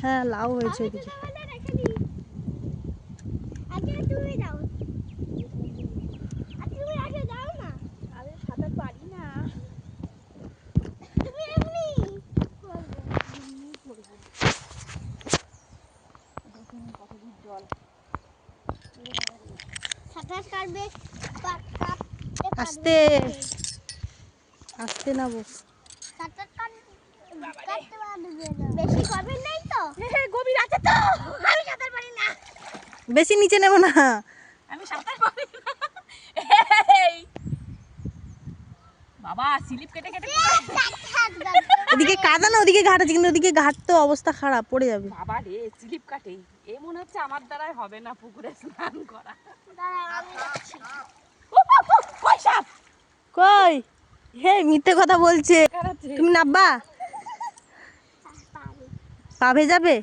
হ্যাঁ লাউ হয়েছে ওইদিকে। আস্তে আস্তে নাবো। বেশি গভীর নেই তো? গভীর আছে তো, আমি সাঁতার পারি না। বেশি নিচে নেব না, আমি সাঁতার পারি না। বাবা স্লিপ কেটে কেটে ওদিকে কাদা না, ওদিকে ঘাট আছে, কিন্তু ওদিকে ঘাট তো অবস্থা খারাপ, পড়ে যাবে। বাবা রে স্লিপ কাটে, এ মনে হচ্ছে আমার দ্বারাই হবে না পুকুরে স্নান করা। কই সাপ? কই হে মিথ্যে কথা বলছে। তুমি নাববা? পা ভেজাবে।